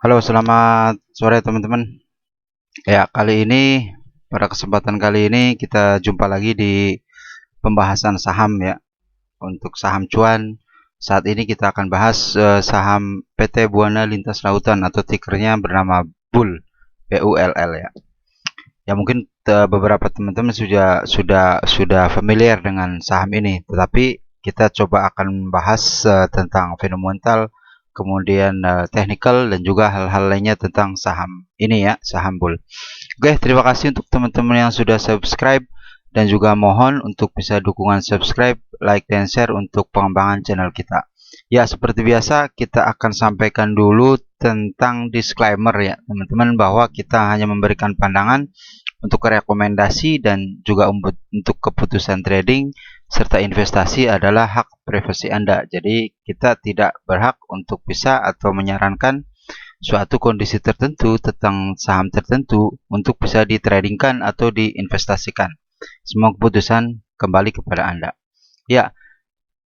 Halo, selamat sore teman-teman. Ya, pada kesempatan kali ini kita jumpa lagi di pembahasan saham ya. Untuk saham cuan, saat ini kita akan bahas saham PT Buana Lintas Lautan atau tikernya bernama BULL, BULL ya. Ya mungkin beberapa teman-teman sudah familiar dengan saham ini, tetapi kita coba akan membahas tentang fundamental, kemudian technical dan juga hal-hal lainnya tentang saham ini ya, saham bull. Oke, terima kasih untuk teman-teman yang sudah subscribe dan juga mohon untuk bisa dukungan subscribe, like dan share untuk pengembangan channel kita. Ya, seperti biasa kita akan sampaikan dulu tentang disclaimer ya, teman-teman, bahwa kita hanya memberikan pandangan untuk rekomendasi dan juga untuk keputusan trading serta investasi adalah hak privasi Anda. Jadi kita tidak berhak untuk bisa atau menyarankan suatu kondisi tertentu tentang saham tertentu untuk bisa ditradingkan atau diinvestasikan. Semua keputusan kembali kepada Anda. Ya,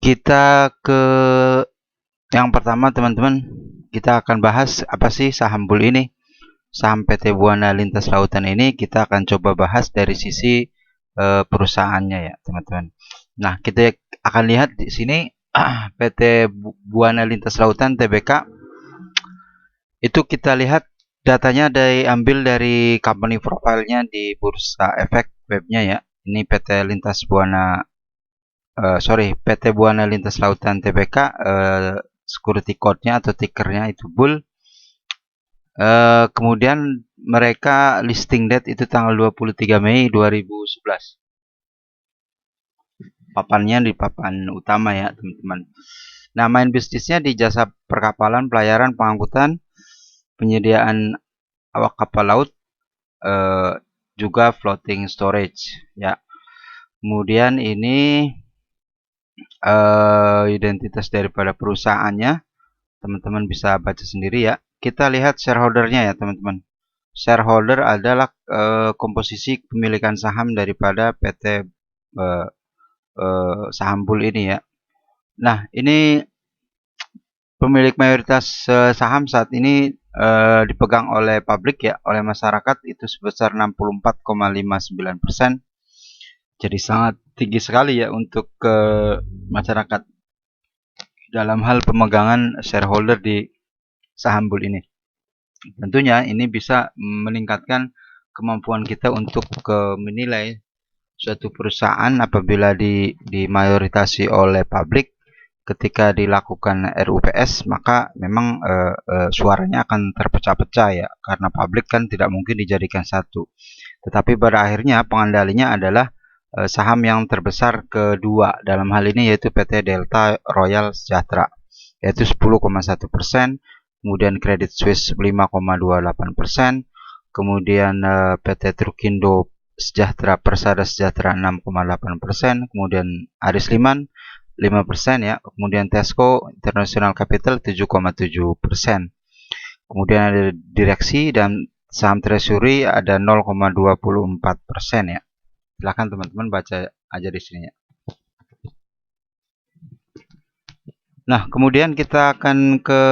kita ke yang pertama teman-teman, kita akan bahas apa sih saham bull ini. Saham PT Buana Lintas Lautan ini kita akan coba bahas dari sisi perusahaannya ya teman-teman. Nah, kita akan lihat di sini PT Buana Lintas Lautan Tbk. Itu kita lihat datanya diambil dari company profile-nya di Bursa Efek webnya ya. Ini PT Buana Lintas Lautan Tbk, security code-nya atau tickernya itu bull. Kemudian mereka listing date itu tanggal 23 Mei 2011. Papannya di papan utama ya teman-teman. Nah, main bisnisnya di jasa perkapalan, pelayaran, pengangkutan, penyediaan awak kapal laut, juga floating storage ya. Kemudian ini identitas daripada perusahaannya teman-teman bisa baca sendiri ya. Kita lihat shareholdernya ya teman-teman. Shareholder adalah komposisi pemilikan saham daripada PT saham bull ini ya. Nah, ini pemilik mayoritas saham saat ini dipegang oleh publik ya, oleh masyarakat itu sebesar 64,59%. Jadi sangat tinggi sekali ya untuk masyarakat dalam hal pemegangan shareholder di saham bull ini. Tentunya ini bisa meningkatkan kemampuan kita untuk menilai suatu perusahaan apabila dimayoritasi oleh publik. Ketika dilakukan RUPS maka memang suaranya akan terpecah-pecah ya, karena publik kan tidak mungkin dijadikan satu. Tetapi pada akhirnya pengandalinya adalah saham yang terbesar kedua dalam hal ini yaitu PT Delta Royal Sejahtera yaitu 10,1%, kemudian Credit Suisse 5,28%, kemudian PT Trukindo Sejahtera Persada Sejahtera 6,8%, kemudian Aris Liman 5% ya, kemudian Tesco International Capital 7,7%. Kemudian ada direksi dan saham treasury ada 0,24% ya. Silahkan teman-teman baca aja di sini ya. Nah, kemudian kita akan ke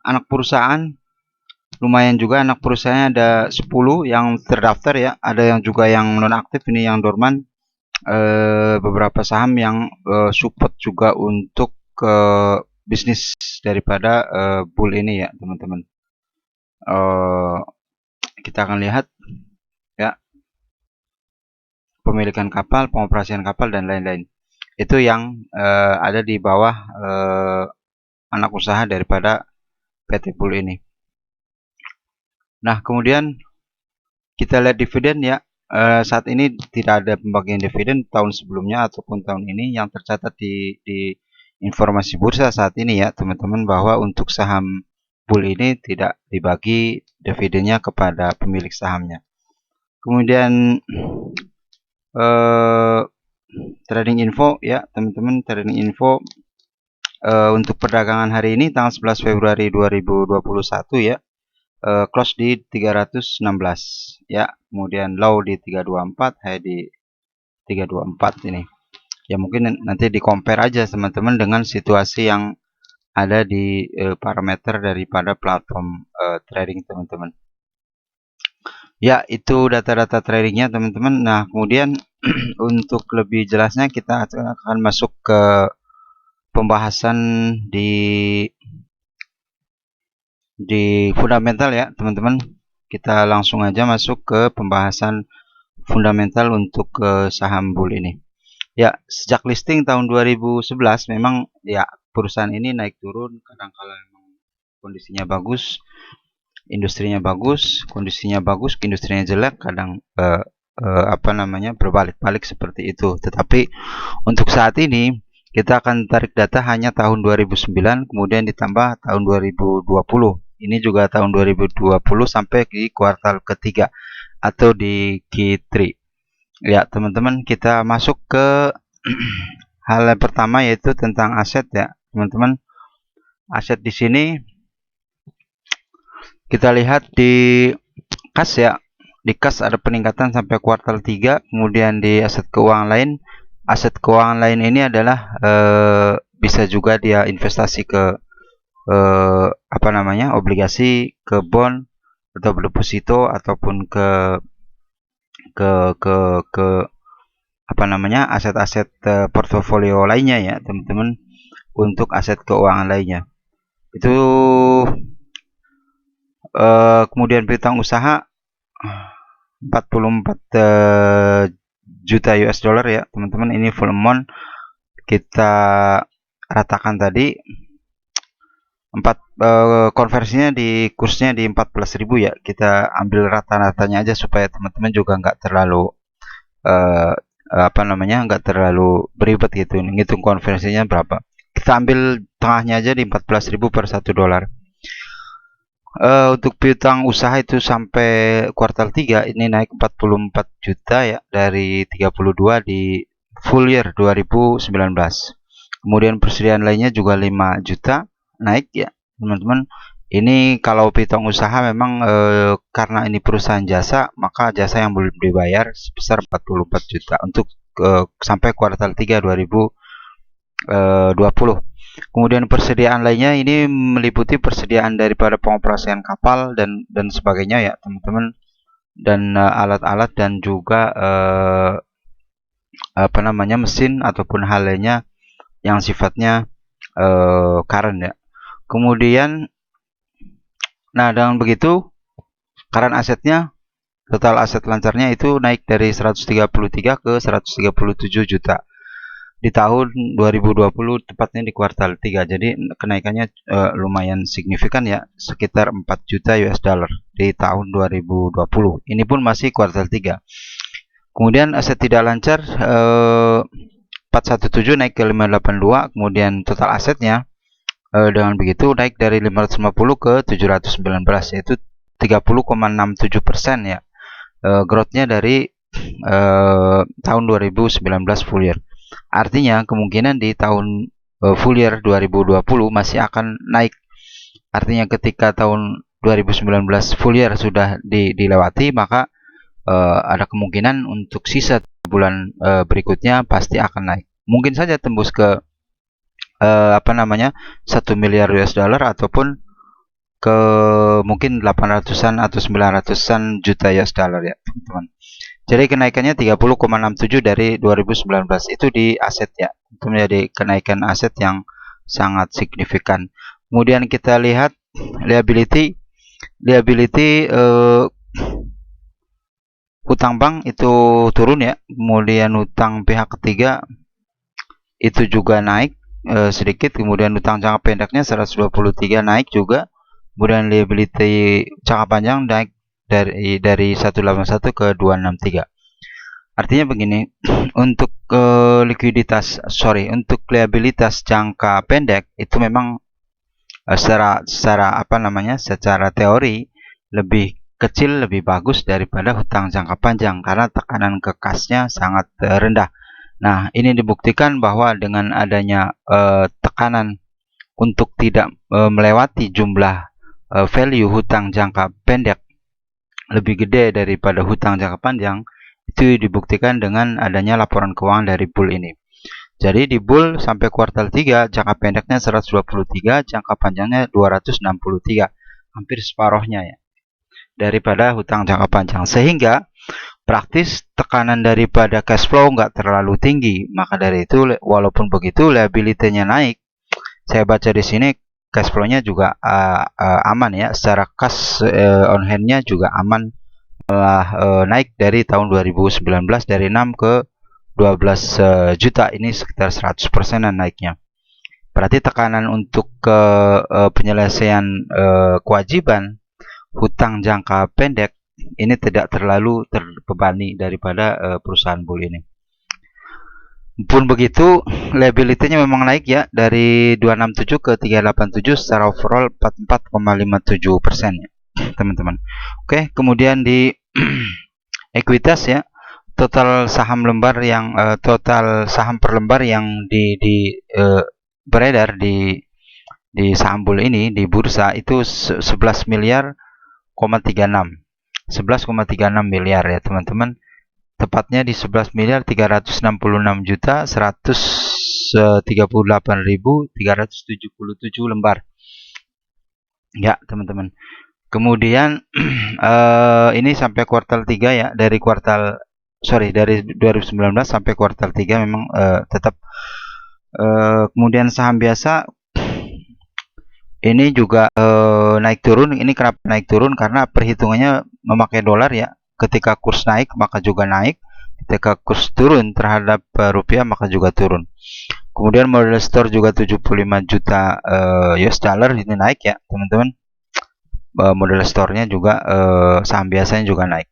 anak perusahaan. Lumayan juga anak perusahaannya ada 10 yang terdaftar ya, ada yang juga yang nonaktif, ini yang dorman. Beberapa saham yang support juga untuk bisnis daripada bull ini ya teman-teman. Kita akan lihat ya, pemilikan kapal, pengoperasian kapal dan lain-lain. Itu yang ada di bawah anak usaha daripada PT Bull ini. Nah, kemudian kita lihat dividen ya. Saat ini tidak ada pembagian dividen tahun sebelumnya ataupun tahun ini yang tercatat di informasi bursa saat ini ya teman-teman, bahwa untuk saham bull ini tidak dibagi dividennya kepada pemilik sahamnya. Kemudian trading info ya teman-teman, trading info untuk perdagangan hari ini tanggal 11 Februari 2021 ya, close di 316 ya, kemudian low di 324, high di 324 ini. Ya mungkin nanti di compare aja teman-teman dengan situasi yang ada di parameter daripada platform trading teman-teman. Ya, itu data-data tradingnya teman-teman. Nah, kemudian untuk lebih jelasnya kita akan masuk ke pembahasan di fundamental ya teman-teman. Kita langsung aja masuk ke pembahasan fundamental untuk saham bull ini. Ya, sejak listing tahun 2011 memang ya perusahaan ini naik turun, kadang-kala memang kondisinya bagus, industrinya bagus, kondisinya bagus, industrinya jelek, kadang berbalik-balik seperti itu. Tetapi untuk saat ini kita akan tarik data hanya tahun 2009 kemudian ditambah tahun 2020. Ini juga tahun 2020 sampai di kuartal ketiga atau di Q3. Ya, teman-teman, kita masuk ke hal yang pertama yaitu tentang aset ya, teman-teman. Aset di sini kita lihat di kas ya. Di kas ada peningkatan sampai kuartal 3, kemudian di aset keuangan lain. Aset keuangan lain ini adalah bisa juga dia investasi ke obligasi, ke bond atau deposito ataupun ke aset-aset portofolio lainnya ya teman-teman. Untuk aset keuangan lainnya itu kemudian piutang usaha 44 juta US dollar ya teman-teman. Ini full amount kita ratakan tadi. Konversinya di kursnya di 14.000 ya. Kita ambil rata-ratanya aja supaya teman-teman juga nggak terlalu nggak terlalu beribet gitu ngitung konversinya berapa. Kita ambil tengahnya aja di 14.000 per 1 dolar. Untuk piutang usaha itu sampai kuartal 3 ini naik 44 juta ya, dari 32 di full year 2019. Kemudian persediaan lainnya juga 5 juta naik ya teman-teman. Ini kalau piutang usaha memang karena ini perusahaan jasa, maka jasa yang belum dibayar sebesar 44 juta untuk sampai kuartal 3 2020. Kemudian persediaan lainnya ini meliputi persediaan daripada pengoperasian kapal dan sebagainya ya teman-teman, dan alat-alat dan juga mesin ataupun hal lainnya yang sifatnya current ya. Kemudian dengan begitu current asetnya, total aset lancarnya itu naik dari 133 ke 137 juta di tahun 2020, tepatnya di kuartal 3. Jadi kenaikannya lumayan signifikan ya, sekitar 4 juta US dollar di tahun 2020. Ini pun masih kuartal 3. Kemudian aset tidak lancar 417 naik ke 582. Kemudian total asetnya dengan begitu naik dari 550 ke 719, yaitu 30,67% ya. Growth-nya dari tahun 2019 full year. Artinya kemungkinan di tahun full year 2020 masih akan naik. Artinya ketika tahun 2019 full year sudah dilewati, maka ada kemungkinan untuk sisa bulan berikutnya pasti akan naik. Mungkin saja tembus ke 1 miliar US dollar ataupun ke mungkin 800-an atau 900-an juta US dollar ya teman-teman. Jadi kenaikannya 30,67 dari 2019 itu di aset ya. Itu menjadi kenaikan aset yang sangat signifikan. Kemudian kita lihat liability hutang bank itu turun ya. Kemudian hutang pihak ketiga itu juga naik sedikit. Kemudian hutang jangka pendeknya 123 naik juga. Kemudian liability jangka panjang naik dari 181 ke 263. Artinya begini, untuk untuk liabilitas jangka pendek itu memang secara teori lebih kecil, lebih bagus daripada hutang jangka panjang karena tekanan ke kasnya sangat rendah. Nah, ini dibuktikan bahwa dengan adanya tekanan untuk tidak melewati jumlah value hutang jangka pendek lebih gede daripada hutang jangka panjang, itu dibuktikan dengan adanya laporan keuangan dari bull ini. Jadi di bull sampai kuartal 3 jangka pendeknya 123, jangka panjangnya 263. Hampir separuhnya ya daripada hutang jangka panjang. Sehingga praktis tekanan daripada cash flow nggak terlalu tinggi. Maka dari itu walaupun begitu liability-nya naik. Saya baca di sini cash flow-nya juga aman ya. Secara cash on hand-nya juga aman, malah naik dari tahun 2019 dari 6 ke 12 juta. Ini sekitar 100%-an naiknya. Berarti tekanan untuk penyelesaian kewajiban hutang jangka pendek ini tidak terlalu terbebani daripada perusahaan bull ini. Pun begitu, liability-nya memang naik ya dari 267 ke 387, secara overall 44,57% ya, teman-teman. Oke, kemudian di ekuitas ya, total saham lembar yang total saham per lembar yang beredar di saham bull ini di bursa itu 11 miliar 36 miliar ya teman-teman, tepatnya di 11 miliar 366 juta 138.377 lembar ya teman-teman. Kemudian ini sampai kuartal 3 ya, dari 2019 sampai kuartal 3 memang tetap. Kemudian saham biasa ini juga naik turun. Ini kenapa naik turun? Karena perhitungannya memakai dolar ya. Ketika kurs naik maka juga naik, ketika kurs turun terhadap rupiah maka juga turun. Kemudian modal store juga 75 juta US dollar ini naik ya teman-teman. Modal store-nya juga saham biasanya juga naik.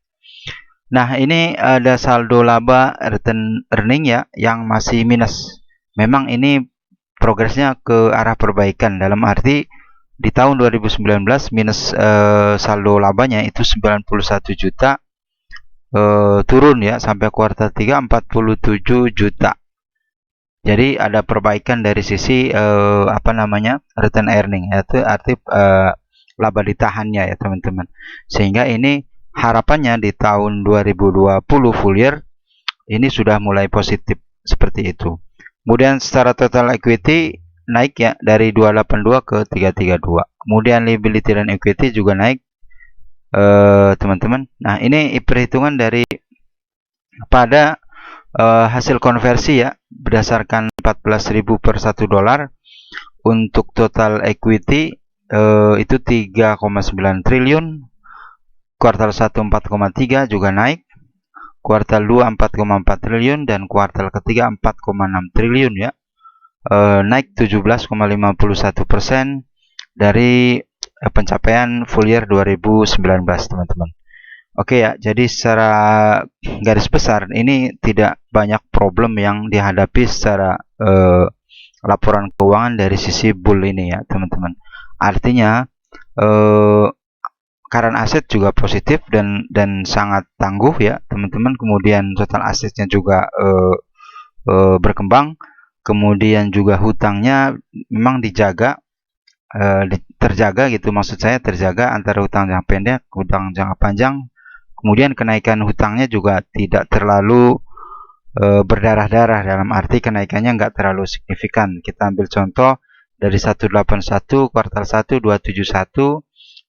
Nah, ini ada saldo laba return earning ya yang masih minus. Memang ini progresnya ke arah perbaikan, dalam arti di tahun 2019 minus saldo labanya itu 91 juta, turun ya sampai kuartal 3 47 juta. Jadi ada perbaikan dari sisi return earning, yaitu arti laba ditahannya ya teman-teman. Sehingga ini harapannya di tahun 2020 full year ini sudah mulai positif seperti itu. Kemudian secara total equity naik ya dari 282 ke 332. Kemudian liability dan equity juga naik teman-teman. Nah, ini perhitungan dari pada hasil konversi ya, berdasarkan 14.000 per 1 dolar. Untuk total equity itu 3,9 triliun. Kuartal 1 4,3 juga naik. Kuartal 2 4,4 triliun dan kuartal ketiga 4,6 triliun ya. Naik 17,51% dari pencapaian full year 2019 teman-teman. Oke ya, jadi secara garis besar ini tidak banyak problem yang dihadapi secara laporan keuangan dari sisi bull ini ya teman-teman. Artinya current aset juga positif dan sangat tangguh ya teman-teman. Kemudian total asetnya juga berkembang. Kemudian juga hutangnya memang dijaga, terjaga gitu, maksud saya terjaga antara hutang jangka pendek, hutang jangka panjang. Kemudian kenaikan hutangnya juga tidak terlalu berdarah-darah, dalam arti kenaikannya nggak terlalu signifikan. Kita ambil contoh dari 181 kuartal 1 271,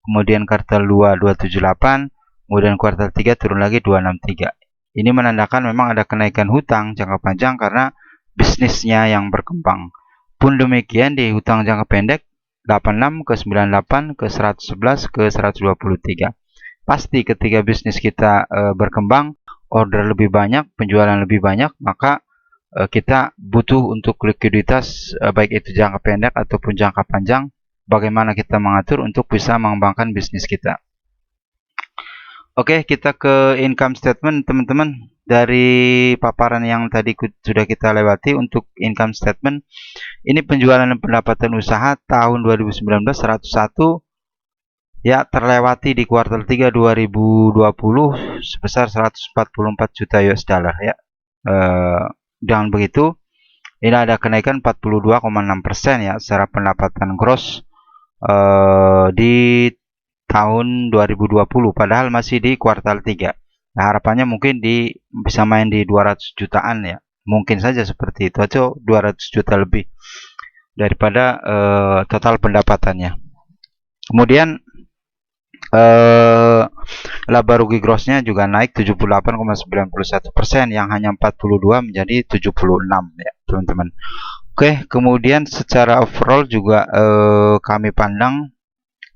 kemudian kuartal 2 278, kemudian kuartal 3 turun lagi 263. Ini menandakan memang ada kenaikan hutang jangka panjang karena bisnisnya yang berkembang. Pun demikian di hutang jangka pendek 86 ke 98 ke 111 ke 123. Pasti ketika bisnis kita berkembang, order lebih banyak, penjualan lebih banyak, maka kita butuh untuk likuiditas, baik itu jangka pendek ataupun jangka panjang. Bagaimana kita mengatur untuk bisa mengembangkan bisnis kita. Oke, kita ke income statement teman-teman. Dari paparan yang tadi sudah kita lewati, untuk income statement ini penjualan dan pendapatan usaha tahun 2019 101 ya, terlewati di kuartal 3 2020 sebesar 144 juta US dollar ya. Dengan begitu ini ada kenaikan 42,6% ya secara pendapatan gross di tahun 2020, padahal masih di kuartal 3. Nah, harapannya mungkin bisa main di 200 jutaan ya Mungkin saja seperti itu, atau 200 juta lebih daripada total pendapatannya. Kemudian laba rugi grossnya juga naik 78,91%, yang hanya 42 menjadi 76 ya teman-teman. Oke, kemudian secara overall juga kami pandang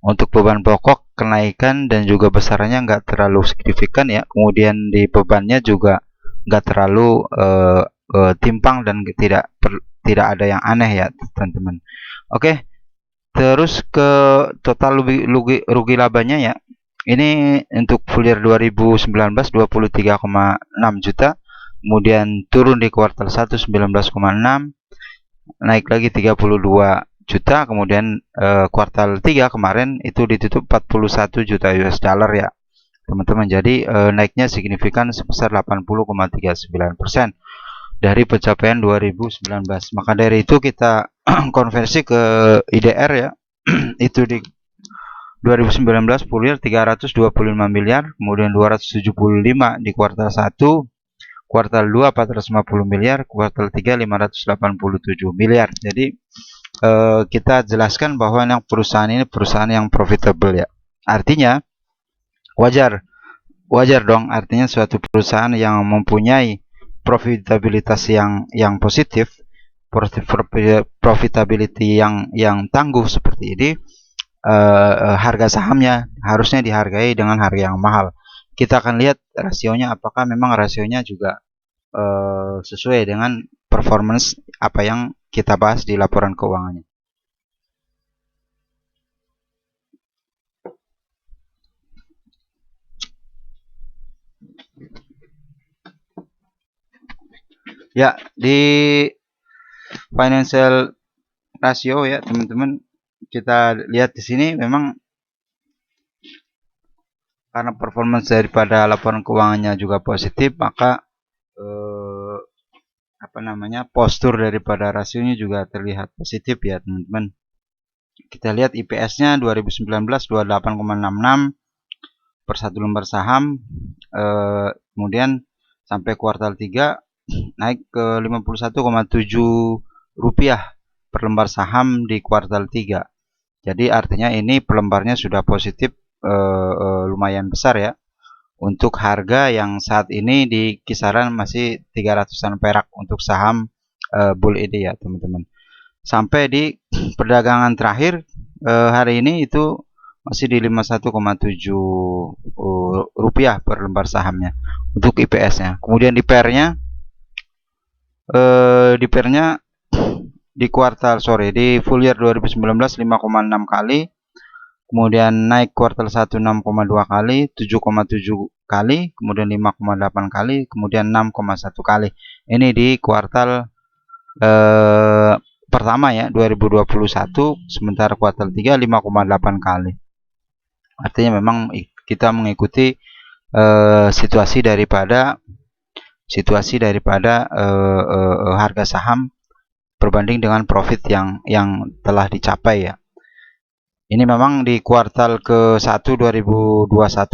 untuk beban pokok kenaikan dan juga besarnya nggak terlalu signifikan ya. Kemudian di bebannya juga nggak terlalu timpang dan tidak ada yang aneh ya teman-teman. Oke, terus ke total rugi labanya ya. Ini untuk full year 2019 23,6 juta. Kemudian turun di kuartal 1 19,6, naik lagi 32 juta. Kemudian kuartal 3 kemarin itu ditutup 41 juta US dollar ya teman-teman. Jadi naiknya signifikan sebesar 80,39% dari pencapaian 2019. Maka dari itu kita konversi ke IDR ya. Itu di 2019 full year 325 miliar, kemudian 275 di kuartal 1, kuartal 2 450 miliar, kuartal 3 587 miliar. Jadi kita jelaskan bahwa yang perusahaan ini perusahaan yang profitable ya. Artinya wajar dong, artinya suatu perusahaan yang mempunyai profitabilitas yang positif, profitability yang tangguh seperti ini, harga sahamnya harusnya dihargai dengan harga yang mahal. Kita akan lihat rasionya, apakah memang rasionya juga sesuai dengan performance apa yang kita bahas di laporan keuangannya. Ya, di financial ratio ya teman-teman, kita lihat di sini memang karena performance daripada laporan keuangannya juga positif, maka postur daripada rasionya juga terlihat positif ya teman-teman. Kita lihat IPS-nya 2019 28,66 per satu lembar saham, kemudian sampai kuartal 3 naik ke 51,7 rupiah per lembar saham di kuartal 3. Jadi artinya ini per lembarnya sudah positif lumayan besar ya. Untuk harga yang saat ini di kisaran masih 300-an perak untuk saham bull ini ya teman-teman. Sampai di perdagangan terakhir hari ini itu masih di 51,7 rupiah per lembar sahamnya untuk IPS-nya. Kemudian di pair-nya di full year 2019 5,6 kali, kemudian naik kuartal 1 6,2 kali, 7,7 kali, kemudian 5,8 kali, kemudian 6,1 kali. Ini di kuartal pertama ya 2021, sementara kuartal 3 5,8 kali. Artinya memang kita mengikuti situasi daripada harga saham berbanding dengan profit yang telah dicapai ya. Ini memang di kuartal ke-1 2021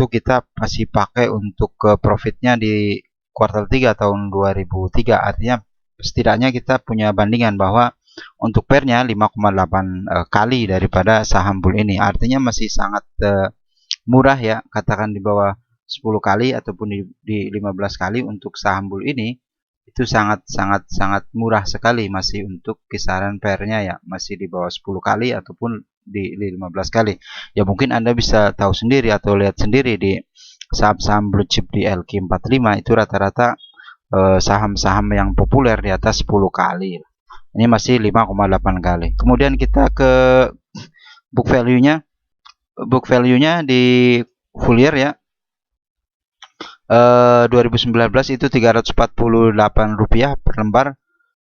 kita masih pakai untuk profitnya di kuartal 3 tahun 2003. Artinya setidaknya kita punya bandingan bahwa untuk pair-nya 5,8 kali daripada saham bull ini. Artinya masih sangat murah ya, katakan di bawah 10 kali ataupun di 15 kali untuk saham bull ini. Itu sangat murah sekali, masih untuk kisaran pair-nya ya, masih di bawah 10 kali ataupun di 15 kali. Ya mungkin Anda bisa tahu sendiri atau lihat sendiri di saham-saham blue chip di LQ45 itu rata-rata saham-saham yang populer di atas 10 kali. Ini masih 5,8 kali. Kemudian kita ke book value-nya. Book value-nya di full year ya. 2019 itu 348 rupiah per lembar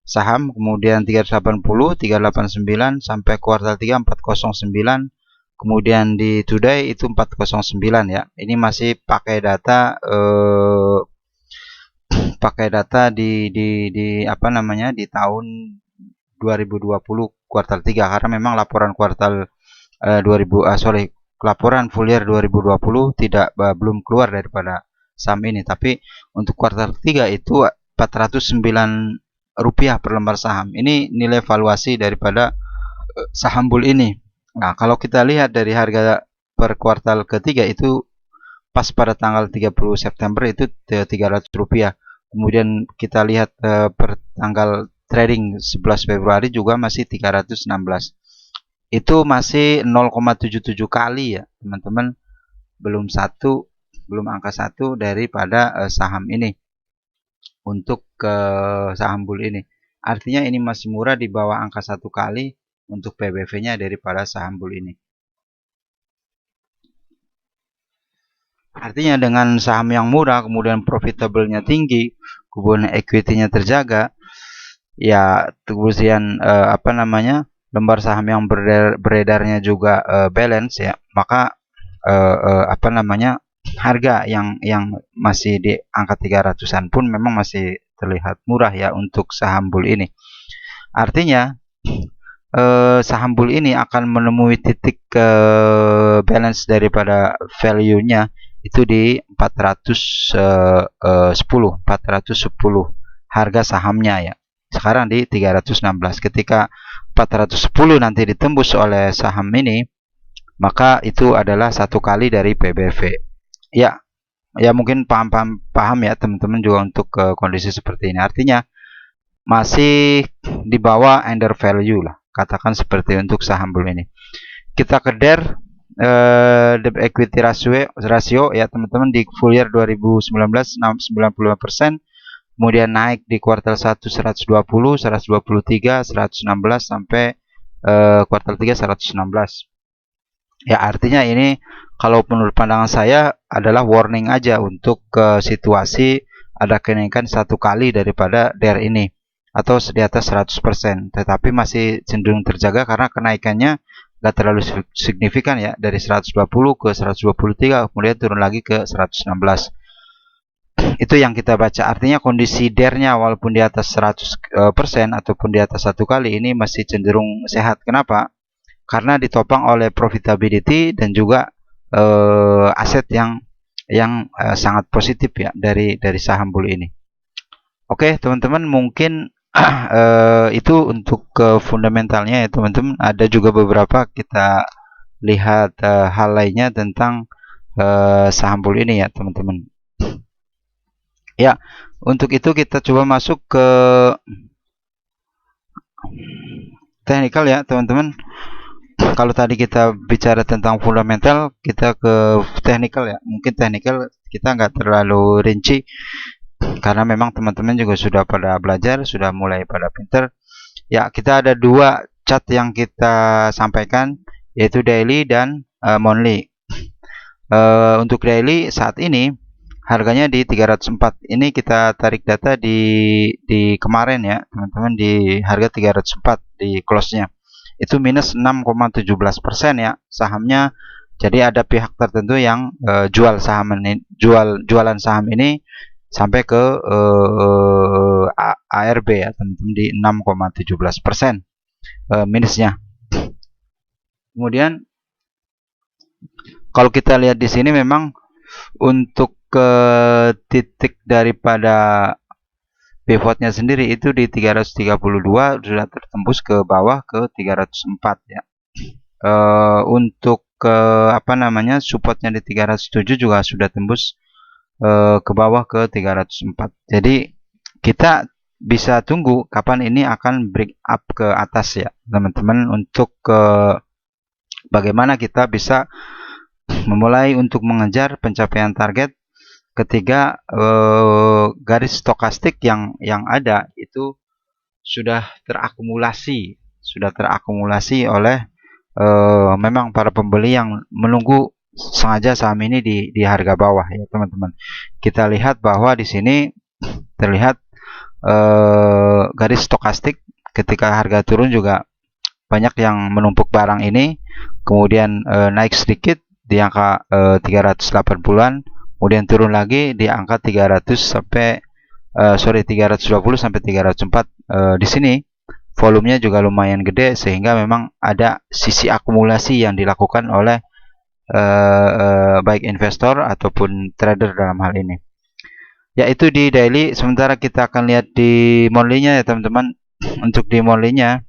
saham, kemudian 380, 389 sampai kuartal 3 409, kemudian di today itu 409 ya. Ini masih pakai data di tahun 2020 kuartal 3, karena memang laporan kuartal laporan full year 2020 belum keluar daripada saham ini. Tapi untuk kuartal 3 itu Rp409 per lembar saham. Ini nilai valuasi daripada saham bull ini. Nah, kalau kita lihat dari harga per kuartal ketiga itu pas pada tanggal 30 September itu Rp300. Kemudian kita lihat per tanggal trading 11 Februari juga masih 316. Itu masih 0,77 kali ya, teman-teman. Belum angka 1 daripada saham ini untuk saham bull ini. Artinya ini masih murah di bawah angka 1 kali untuk PBV-nya daripada saham bull ini. Artinya dengan saham yang murah, kemudian profitable-nya tinggi, kemudian equity-nya terjaga, ya kemudian lembar saham yang beredarnya juga balance ya, maka harga yang masih di angka 300-an pun memang masih terlihat murah ya untuk saham bull ini. Artinya saham bull ini akan menemui titik balance daripada value-nya itu di 410 harga sahamnya ya. Sekarang di 316. Ketika 410 nanti ditembus oleh saham ini, maka itu adalah 1 kali dari PBV. Ya mungkin paham ya teman-teman juga untuk kondisi seperti ini. Artinya masih di bawah under value lah, katakan seperti untuk saham bull ini. Kita ke DER debt equity ratio ya teman-teman, di full year 2019 95%, kemudian naik di kuartal 1 120, 123, 116 sampai kuartal 3 116. Ya artinya ini kalau menurut pandangan saya adalah warning aja untuk situasi ada kenaikan 1 kali daripada DER ini atau di atas 100%, tetapi masih cenderung terjaga karena kenaikannya nggak terlalu signifikan ya, dari 120 ke 123 kemudian turun lagi ke 116. Itu yang kita baca. Artinya kondisi DER-nya walaupun di atas 100% ataupun di atas 1 kali ini masih cenderung sehat. Kenapa? Karena ditopang oleh profitability dan juga aset yang sangat positif ya dari saham bull ini. Oke teman-teman, mungkin itu untuk fundamentalnya ya teman-teman. Ada juga beberapa kita lihat hal lainnya tentang saham bull ini ya teman-teman. Ya, untuk itu kita coba masuk ke teknikal ya teman-teman. Kalau tadi kita bicara tentang fundamental, kita ke teknikal ya. Mungkin teknikal kita nggak terlalu rinci karena memang teman-teman juga sudah pada belajar, sudah mulai pada pinter. Ya, kita ada 2 chart yang kita sampaikan, yaitu daily dan monthly. Untuk daily saat ini harganya di 304. Ini kita tarik data di kemarin ya teman-teman, di harga 304 di close-nya. Itu minus 6,17% ya sahamnya. Jadi ada pihak tertentu yang jualan saham ini sampai ke ARB ya teman-teman, di 6,17% minusnya. Kemudian kalau kita lihat di sini memang untuk titik daripada pivotnya sendiri itu di 332 sudah tertembus ke bawah ke 304 ya. Untuk supportnya di 307 juga sudah tembus ke bawah ke 304. Jadi kita bisa tunggu kapan ini akan break up ke atas ya teman-teman, untuk bagaimana kita bisa memulai untuk mengejar pencapaian target ketika garis stokastik yang ada itu sudah terakumulasi oleh memang para pembeli yang menunggu sengaja saham ini di harga bawah ya teman-teman. Kita lihat bahwa di sini terlihat garis stokastik ketika harga turun juga banyak yang menumpuk barang ini, kemudian naik sedikit di angka 380-an, kemudian turun lagi di angka 320 sampai 304. Di sini volumenya juga lumayan gede sehingga memang ada sisi akumulasi yang dilakukan oleh baik investor ataupun trader dalam hal ini. yaitu di daily. Sementara kita akan lihat di monthly-nya ya teman-teman. Untuk di monthly-nya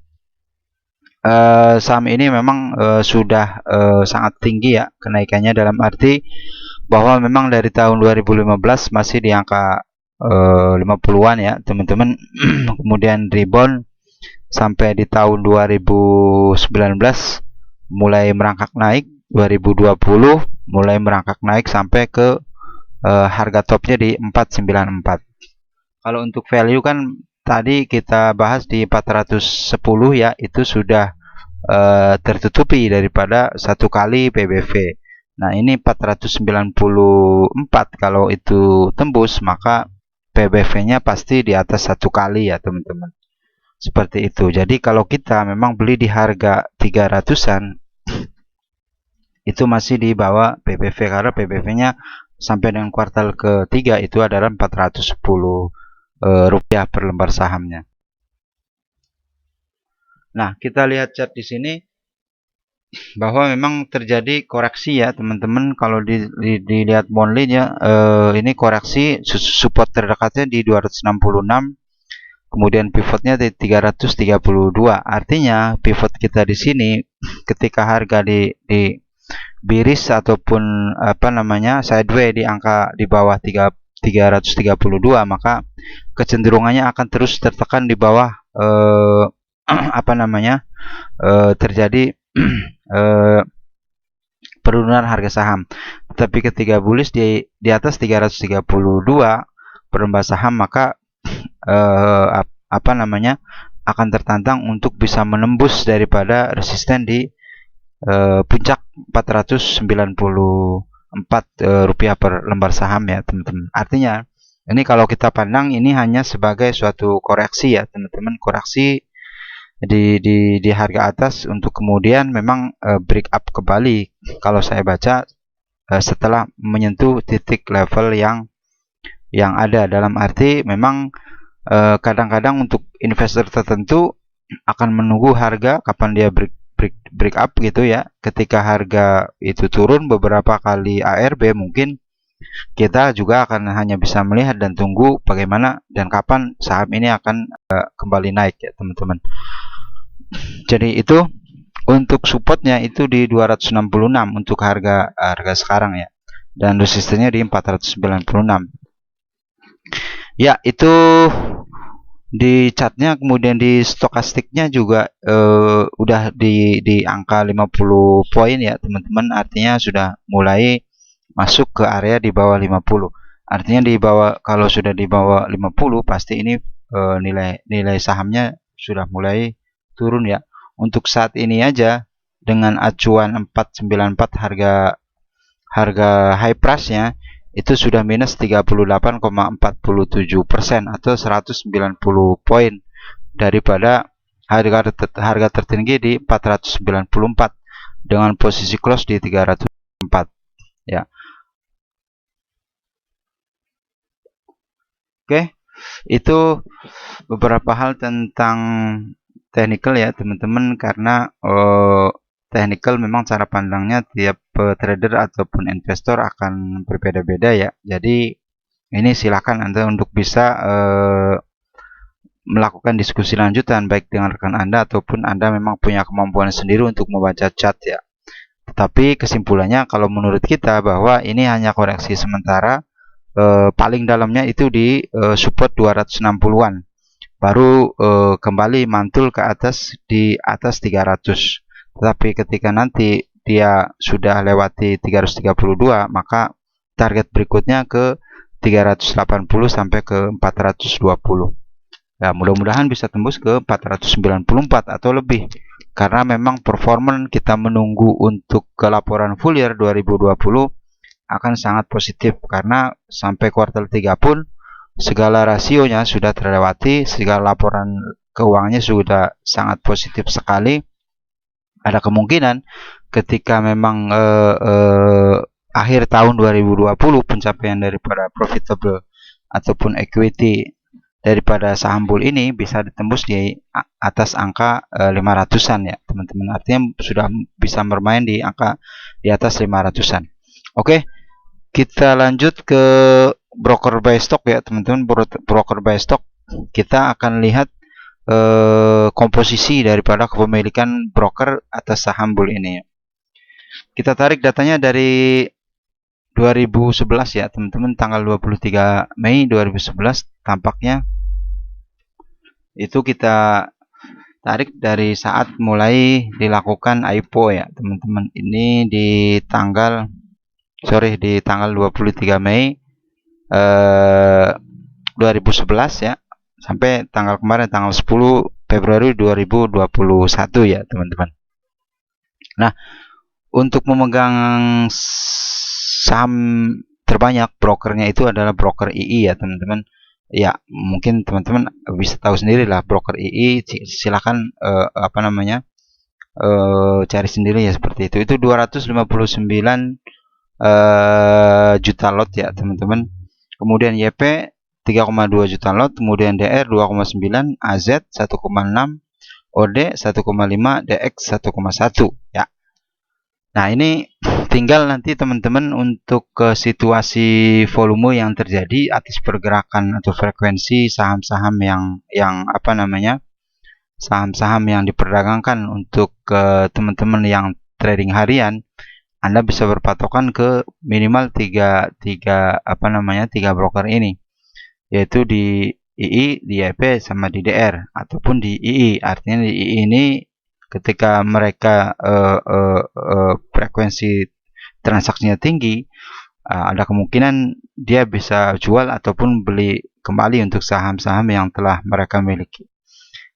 saham ini memang sudah sangat tinggi ya kenaikannya, dalam arti bahwa memang dari tahun 2015 masih di angka 50-an ya teman-teman. Kemudian rebound sampai di tahun 2019 mulai merangkak naik, 2020 mulai merangkak naik sampai ke harga topnya di 494. Kalau untuk value kan tadi kita bahas di 410 ya, itu sudah tertutupi daripada satu kali PBV. Nah, ini 494, kalau itu tembus maka PBV-nya pasti di atas satu kali ya teman-teman. Seperti itu. Jadi kalau kita memang beli di harga 300-an, itu masih di bawah PBV, karena PBV-nya sampai dengan kuartal ketiga itu adalah 410 rupiah per lembar sahamnya. Nah, kita lihat chart di sini bahwa memang terjadi koreksi ya teman-teman. Kalau dilihat monthly-nya, ini koreksi, support terdekatnya di 266, kemudian pivotnya di 332. Artinya pivot kita di sini ketika harga di biris ataupun sideways di angka di bawah 332, maka kecenderungannya akan terus tertekan di bawah terjadi penurunan harga saham. Tetapi ketika bullish di atas 332 per lembar saham, maka akan tertantang untuk bisa menembus daripada resisten di puncak 494 rupiah per lembar saham ya teman-teman. Artinya ini kalau kita pandang ini hanya sebagai suatu koreksi ya teman-teman, koreksi di harga atas untuk kemudian memang break up kembali kalau saya baca setelah menyentuh titik level yang ada. Dalam arti memang kadang-kadang untuk investor tertentu akan menunggu harga kapan dia break up gitu ya. Ketika harga itu turun beberapa kali ARB, mungkin kita juga akan hanya bisa melihat dan tunggu bagaimana dan kapan saham ini akan kembali naik ya teman-teman. Jadi itu untuk supportnya itu di 266 untuk harga sekarang ya, dan resistennya di 496 ya. Itu di chartnya. Kemudian di stokastiknya juga udah di angka 50 poin ya teman-teman. Artinya sudah mulai masuk ke area di bawah 50. Artinya di bawah, kalau sudah di bawah 50 pasti ini nilai sahamnya sudah mulai turun ya. Untuk saat ini aja dengan acuan 494 harga high price-nya itu sudah minus 38,47% atau 190 poin daripada harga tertinggi di 494 dengan posisi close di 304 ya. Oke, itu beberapa hal tentang technical ya teman-teman, karena technical memang cara pandangnya tiap trader ataupun investor akan berbeda-beda ya. Jadi ini silakan Anda untuk bisa melakukan diskusi lanjutan baik dengan rekan Anda ataupun Anda memang punya kemampuan sendiri untuk membaca chart ya. Tetapi kesimpulannya kalau menurut kita bahwa ini hanya koreksi sementara, paling dalamnya itu di support 260-an. Baru kembali mantul ke atas di atas 300. Tetapi ketika nanti dia sudah lewati 332, maka target berikutnya ke 380 sampai ke 420. Ya, mudah-mudahan bisa tembus ke 494 atau lebih. Karena memang performan kita menunggu untuk ke laporan full year 2020 akan sangat positif, karena sampai kuartal 3 pun segala rasionya sudah terlewati, segala laporan keuangannya sudah sangat positif sekali. Ada kemungkinan ketika memang akhir tahun 2020 pencapaian daripada profitable ataupun equity daripada saham bull ini bisa ditembus di atas angka 500-an ya teman-teman. Artinya sudah bisa bermain di angka di atas 500-an. Oke, kita lanjut ke broker buy stock ya teman-teman. Broker buy stock kita akan lihat komposisi daripada kepemilikan broker atas saham bull ini ya. Kita tarik datanya dari 2011 ya teman-teman, tanggal 23 Mei 2011 tampaknya. Itu kita tarik dari saat mulai dilakukan IPO ya teman-teman. Ini di tanggal 23 Mei 2011 ya, sampai tanggal kemarin tanggal 10 Februari 2021 ya teman-teman. Nah, untuk memegang saham terbanyak brokernya itu adalah broker II ya teman-teman. Ya, mungkin teman-teman bisa tahu sendiri lah broker II. Silakan cari sendiri ya seperti itu. Itu 259 juta lot ya teman-teman. Kemudian YP 3,2 juta lot, kemudian DR 2,9, AZ 1,6, OD 1,5, DX 1,1 ya. Nah, ini tinggal nanti teman-teman untuk ke situasi volume yang terjadi atas pergerakan atau frekuensi saham-saham saham-saham yang diperdagangkan untuk teman-teman yang trading harian. Anda bisa berpatokan ke minimal tiga broker ini, yaitu di II, di YP, sama di DR, ataupun di II. Artinya di II ini ketika mereka frekuensi transaksinya tinggi, ada kemungkinan dia bisa jual ataupun beli kembali untuk saham-saham yang telah mereka miliki.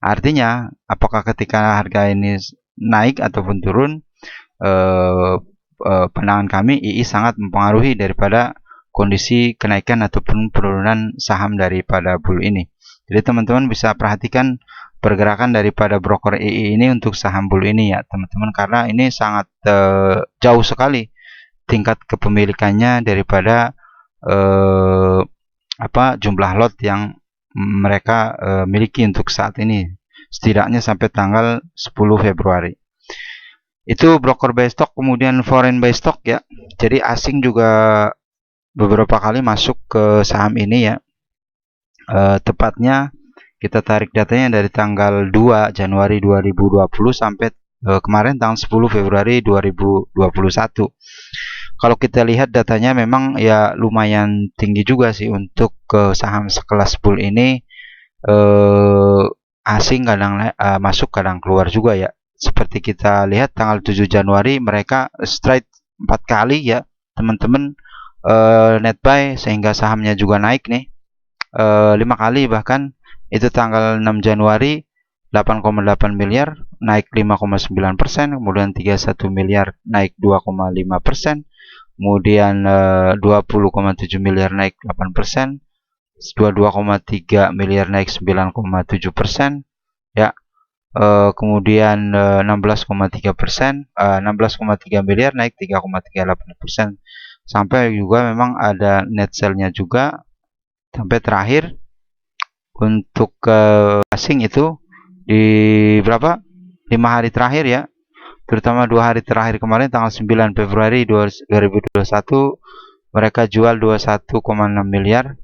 Artinya, apakah ketika harga ini naik ataupun turun, pandangan kami II sangat mempengaruhi daripada kondisi kenaikan ataupun penurunan saham daripada bull ini. Jadi teman-teman bisa perhatikan pergerakan daripada broker II ini untuk saham bull ini ya teman-teman, karena ini sangat jauh sekali tingkat kepemilikannya daripada jumlah lot yang mereka miliki untuk saat ini, setidaknya sampai tanggal 10 Februari. Itu broker buy stock. Kemudian foreign buy stock ya, jadi asing juga beberapa kali masuk ke saham ini ya. Tepatnya kita tarik datanya dari tanggal 2 Januari 2020 sampai kemarin tanggal 10 Februari 2021. Kalau kita lihat datanya memang ya lumayan tinggi juga sih untuk saham sekelas bull ini. Asing kadang masuk kadang keluar juga ya. Seperti kita lihat tanggal 7 Januari mereka straight 4 kali ya teman-teman net buy, sehingga sahamnya juga naik nih 5 kali bahkan. Itu tanggal 6 Januari 8,8 miliar naik 5,9%, kemudian 31 miliar naik 2,5%, kemudian 20,7 miliar naik 8%, 22,3 miliar naik 9,7% ya. Kemudian 16,3%, 16,3 miliar naik 3,38%, sampai juga memang ada net sell-nya juga sampai terakhir. Untuk asing itu di berapa 5 hari terakhir ya, terutama 2 hari terakhir kemarin tanggal 9 Februari 2021 mereka jual 21,6 miliar,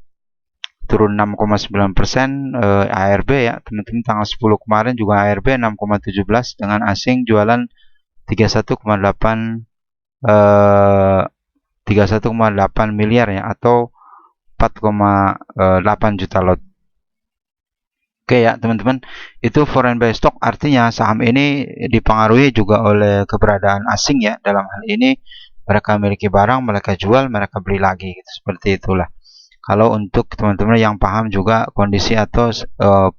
turun 6,9%. ARB ya teman-teman, tanggal 10 kemarin juga ARB 6,17 dengan asing jualan 31,8 miliar ya, atau 4,8 juta lot. Oke ya teman-teman, itu foreign buy stock. Artinya saham ini dipengaruhi juga oleh keberadaan asing ya. Dalam hal ini mereka memiliki barang, mereka jual, mereka beli lagi gitu. Seperti itulah kalau untuk teman-teman yang paham juga kondisi atau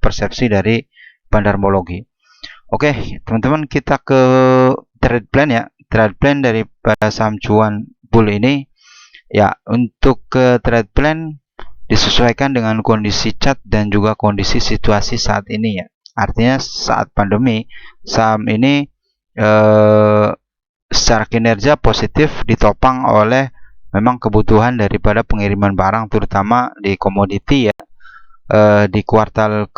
persepsi dari bandarmologi. Oke teman-teman, kita ke trade plan ya. Trade plan daripada saham cuan bull ini ya. Untuk ke trade plan disesuaikan dengan kondisi chart dan juga kondisi situasi saat ini ya. Artinya saat pandemi saham ini secara kinerja positif ditopang oleh memang kebutuhan daripada pengiriman barang, terutama di komoditi ya. Di kuartal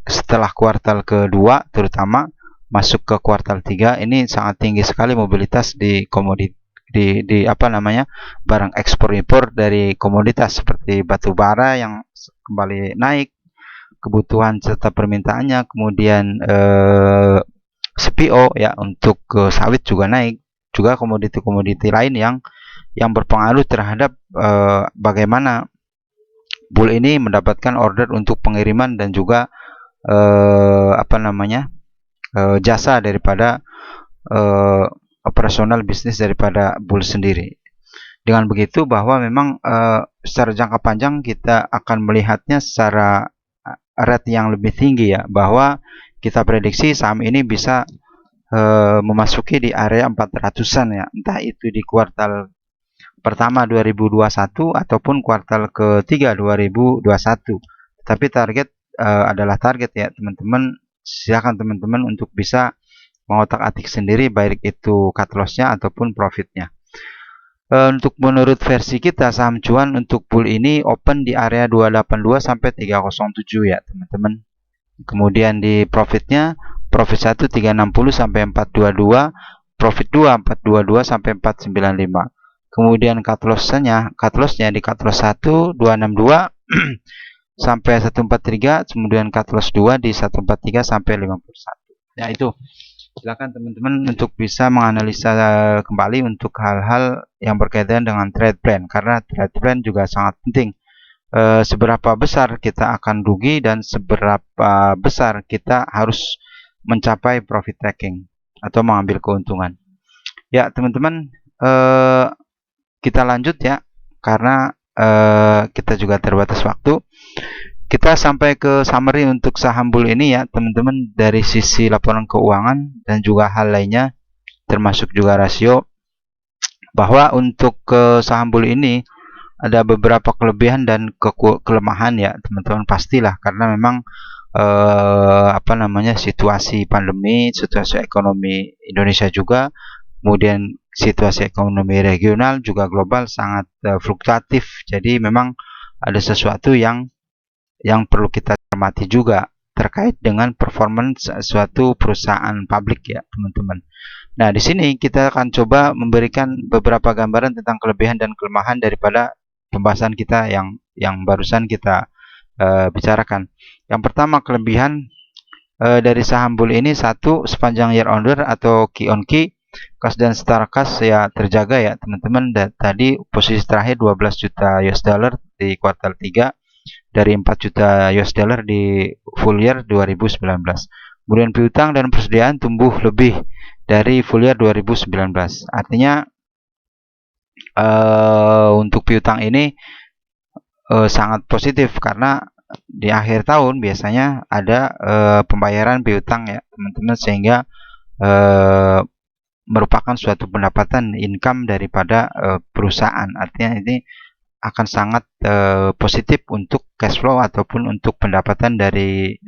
setelah kuartal kedua terutama masuk ke kuartal 3 ini sangat tinggi sekali mobilitas di di apa namanya, barang ekspor impor dari komoditas seperti batu bara yang kembali naik, kebutuhan serta permintaannya, kemudian CPO ya untuk sawit juga naik, juga komoditi-komoditi lain yang berpengaruh terhadap bagaimana bull ini mendapatkan order untuk pengiriman dan juga apa namanya, jasa daripada operasional bisnis daripada bull sendiri. Dengan begitu bahwa memang secara jangka panjang kita akan melihatnya secara rate yang lebih tinggi ya, bahwa kita prediksi saham ini bisa memasuki di area 400-an ya, entah itu di kuartal pertama 2021 ataupun kuartal ketiga 2021. Tapi target adalah target ya teman-teman. Silakan teman-teman untuk bisa mengotak-atik sendiri baik itu cut loss-nya ataupun profitnya. Untuk menurut versi kita saham cuan untuk bull ini open di area 282 sampai 307 ya teman-teman. Kemudian di profitnya, profit 1 360 sampai 422, profit 2 422 sampai 495. Kemudian cut loss-nya di cut loss 1 262 sampai 143, kemudian cut loss 2 di 143 sampai 51. Ya itu. Silakan teman-teman untuk bisa menganalisa kembali untuk hal-hal yang berkaitan dengan trade plan, karena trade plan juga sangat penting. Seberapa besar kita akan rugi dan seberapa besar kita harus mencapai profit taking atau mengambil keuntungan. Ya teman-teman, kita lanjut ya, karena kita juga terbatas waktu. Kita sampai ke summary untuk saham bull ini ya teman-teman, dari sisi laporan keuangan dan juga hal lainnya, termasuk juga rasio, bahwa untuk saham bull ini ada beberapa kelebihan dan kelemahan ya teman-teman, pastilah, karena memang apa namanya, situasi pandemi, situasi ekonomi Indonesia juga, kemudian situasi ekonomi regional juga global sangat fluktuatif. Jadi memang ada sesuatu yang perlu kita cermati juga terkait dengan performance suatu perusahaan publik ya teman-teman. Nah di sini kita akan coba memberikan beberapa gambaran tentang kelebihan dan kelemahan daripada pembahasan kita yang barusan kita bicarakan. Yang pertama, kelebihan dari saham bull ini, satu, sepanjang year on year atau key on key, kas dan setara kas ya terjaga ya teman-teman. Tadi posisi terakhir 12 juta US dollar di kuartal 3 dari 4 juta US dollar di full year 2019. Kemudian piutang dan persediaan tumbuh lebih dari full year 2019. Artinya untuk piutang ini sangat positif, karena di akhir tahun biasanya ada pembayaran piutang ya teman-teman, sehingga merupakan suatu pendapatan income daripada perusahaan. Artinya ini akan sangat positif untuk cash flow ataupun untuk pendapatan dari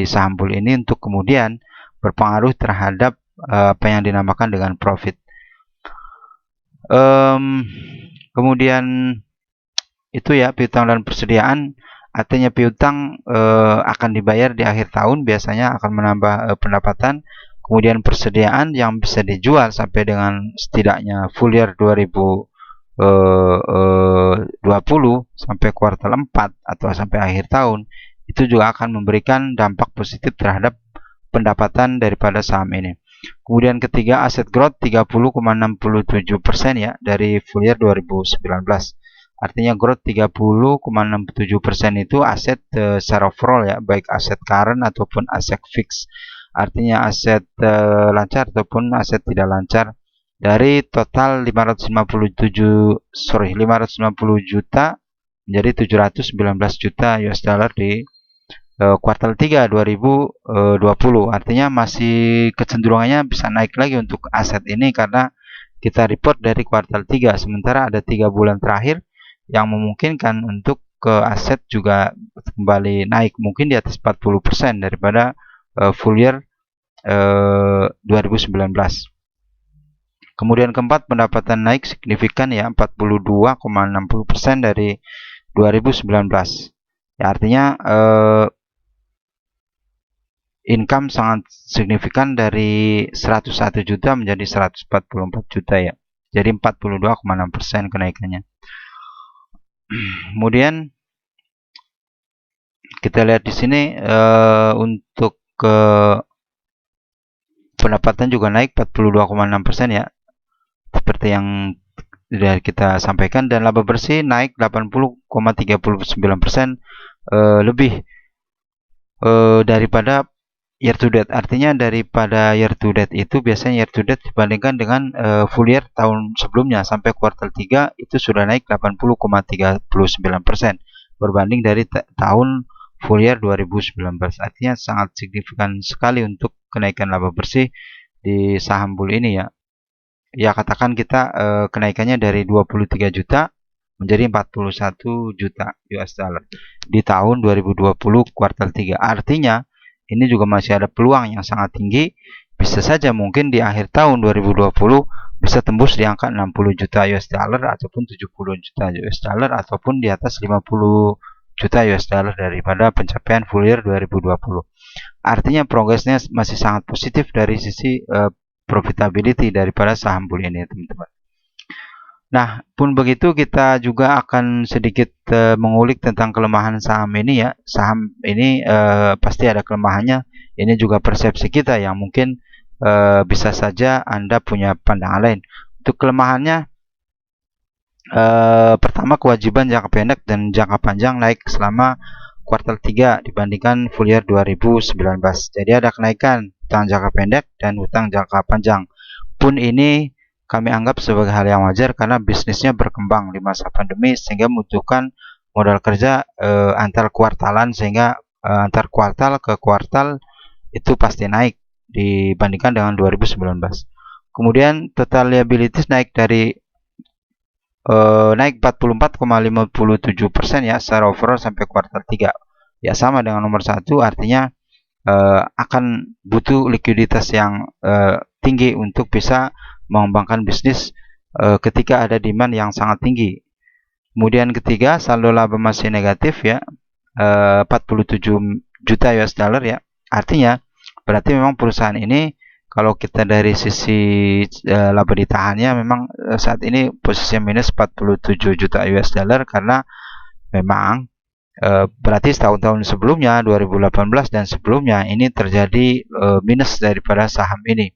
saham bull ini, untuk kemudian berpengaruh terhadap apa yang dinamakan dengan profit. Kemudian itu ya, piutang dan persediaan. Artinya piutang akan dibayar di akhir tahun, biasanya akan menambah pendapatan. Kemudian persediaan yang bisa dijual sampai dengan setidaknya full year 2020 sampai kuartal 4 atau sampai akhir tahun, itu juga akan memberikan dampak positif terhadap pendapatan daripada saham ini. Kemudian ketiga, aset growth 30,67% ya dari full year 2019. Artinya growth 30,67% itu aset secara overall ya, baik aset current ataupun aset fix. Artinya aset lancar ataupun aset tidak lancar, dari total 550 juta menjadi 719 juta US dollar di kuartal 3 2020. Artinya masih kecenderungannya bisa naik lagi untuk aset ini, karena kita report dari kuartal 3, sementara ada 3 bulan terakhir yang memungkinkan untuk ke aset juga kembali naik, mungkin di atas 40% daripada full year 2019. Kemudian keempat, pendapatan naik signifikan ya, 42,60% dari 2019. Ya, artinya income sangat signifikan dari 101 juta menjadi 144 juta ya. Jadi 42,6% kenaikannya. Kemudian kita lihat di sini untuk pendapatan juga naik 42,6% ya, seperti yang sudah kita sampaikan, dan laba bersih naik 80,39%, lebih daripada year to date. Artinya daripada year to date itu biasanya year to date dibandingkan dengan full year tahun sebelumnya sampai kuartal 3 itu sudah naik 80,39% berbanding dari tahun full year 2019. Artinya sangat signifikan sekali untuk kenaikan laba bersih di saham Bull ini ya. Ya, katakan kita kenaikannya dari 23 juta menjadi 41 juta US dollar di tahun 2020 kuartal 3. Artinya ini juga masih ada peluang yang sangat tinggi, bisa saja mungkin di akhir tahun 2020 bisa tembus di angka 60 juta US dollar ataupun 70 juta US dollar ataupun di atas 50 juta US dollar daripada pencapaian full year 2020. Artinya progresnya masih sangat positif dari sisi profitability daripada saham Bull ini, teman-teman. Nah, pun begitu kita juga akan sedikit mengulik tentang kelemahan saham ini ya. Saham ini pasti ada kelemahannya. Ini juga persepsi kita yang mungkin bisa saja Anda punya pandangan lain. Untuk kelemahannya, pertama kewajiban jangka pendek dan jangka panjang naik selama kuartal 3 dibandingkan full year 2019. Jadi ada kenaikan utang jangka pendek dan utang jangka panjang. Pun ini kami anggap sebagai hal yang wajar karena bisnisnya berkembang di masa pandemi sehingga membutuhkan modal kerja antar kuartalan, sehingga antar kuartal ke kuartal itu pasti naik dibandingkan dengan 2019. Kemudian total liabilities naik dari naik 44,57% ya secara overall sampai kuartal 3. Ya sama dengan nomor 1, artinya akan butuh likuiditas yang tinggi untuk bisa mengembangkan bisnis ketika ada demand yang sangat tinggi. Kemudian ketiga, saldo laba masih negatif ya, 47 juta US dollar ya. Artinya berarti memang perusahaan ini kalau kita dari sisi laba ditahannya memang saat ini posisinya minus 47 juta US dollar karena memang berarti tahun-tahun sebelumnya 2018 dan sebelumnya ini terjadi minus daripada saham ini.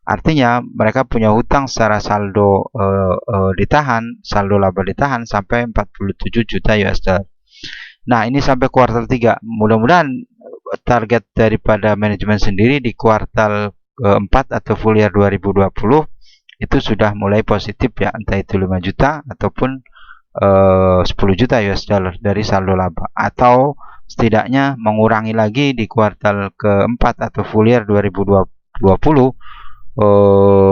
Artinya mereka punya hutang secara saldo ditahan, saldo laba ditahan sampai 47 juta US dollar. Nah, ini sampai kuartal 3. Mudah-mudahan target daripada manajemen sendiri di kuartal 4 atau full year 2020 itu sudah mulai positif ya, entah itu 5 juta ataupun 10 juta US dollar dari saldo laba, atau setidaknya mengurangi lagi di kuartal keempat atau full year 2020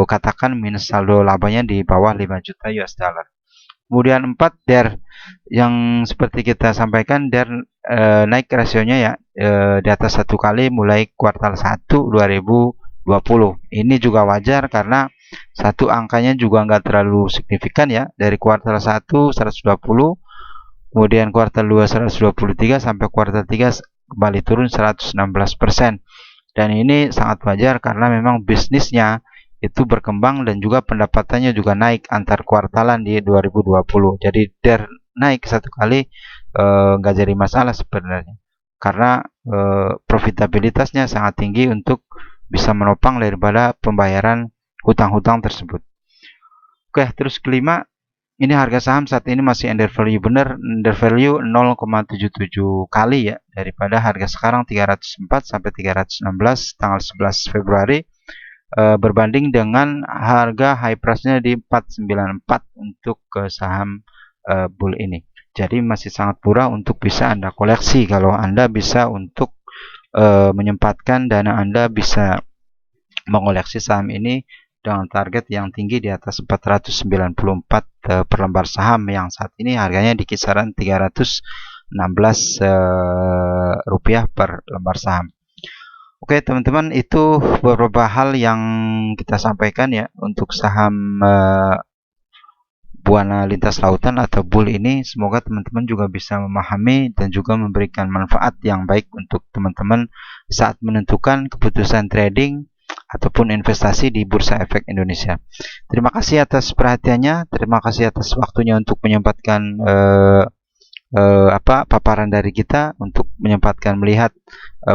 katakan minus saldo labanya di bawah 5 juta US dollar. Kemudian 4, DER yang seperti kita sampaikan, DER naik rasionya ya di atas 1 kali mulai kuartal 1 2020. Ini juga wajar karena satu angkanya juga nggak terlalu signifikan ya, dari kuartal 1 120, kemudian kuartal 2 123 sampai kuartal 3 kembali turun 116%. Dan ini sangat wajar karena memang bisnisnya itu berkembang dan juga pendapatannya juga naik antar kuartalan di 2020. Jadi DER naik 1 kali nggak jadi masalah sebenarnya karena profitabilitasnya sangat tinggi untuk bisa menopang daripada pembayaran hutang-hutang tersebut. Oke, terus kelima, ini harga saham saat ini masih under value, benar under value 0,77 kali ya daripada harga sekarang 304 sampai 316 tanggal 11 Februari berbanding dengan harga high price-nya di 494 untuk saham Bull ini. Jadi masih sangat murah untuk bisa Anda koleksi kalau Anda bisa untuk menyempatkan dana Anda bisa mengoleksi saham ini dengan target yang tinggi di atas 494 per lembar saham yang saat ini harganya di kisaran 316 rupiah per lembar saham. Oke teman-teman, itu beberapa hal yang kita sampaikan ya untuk saham Buana Lintas Lautan atau Bull ini. Semoga teman-teman juga bisa memahami dan juga memberikan manfaat yang baik untuk teman-teman saat menentukan keputusan trading ataupun investasi di Bursa Efek Indonesia. Terima kasih atas perhatiannya, terima kasih atas waktunya untuk menyempatkan paparan dari kita, untuk menyempatkan melihat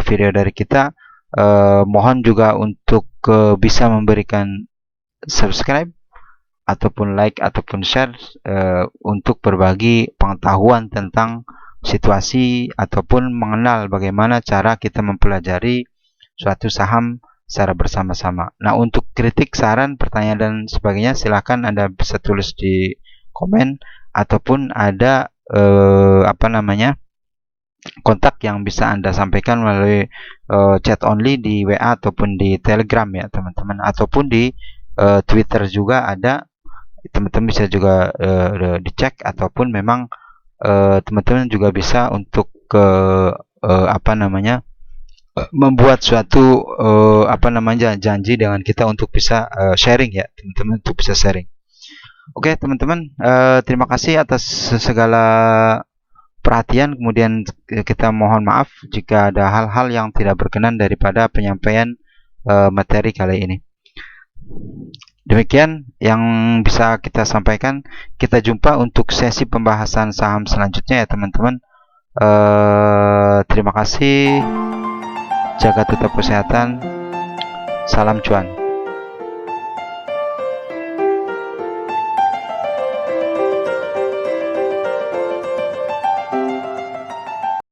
video dari kita. Mohon juga untuk bisa memberikan subscribe ataupun like ataupun share untuk berbagi pengetahuan tentang situasi ataupun mengenal bagaimana cara kita mempelajari suatu saham secara bersama-sama. Nah, untuk kritik, saran, pertanyaan dan sebagainya silahkan Anda bisa tulis di komen ataupun ada kontak yang bisa Anda sampaikan melalui chat only di WA ataupun di Telegram ya teman-teman, ataupun di Twitter juga ada. Teman-teman bisa juga dicek, ataupun memang teman-teman juga bisa untuk membuat suatu janji dengan kita untuk bisa sharing ya teman-teman, untuk bisa sharing. Oke teman-teman, terima kasih atas segala perhatian. Kemudian kita mohon maaf jika ada hal-hal yang tidak berkenan daripada penyampaian materi kali ini. Demikian yang bisa kita sampaikan. Kita jumpa untuk sesi pembahasan saham selanjutnya ya teman-teman. Terima kasih. Jaga tetap kesehatan. Salam cuan.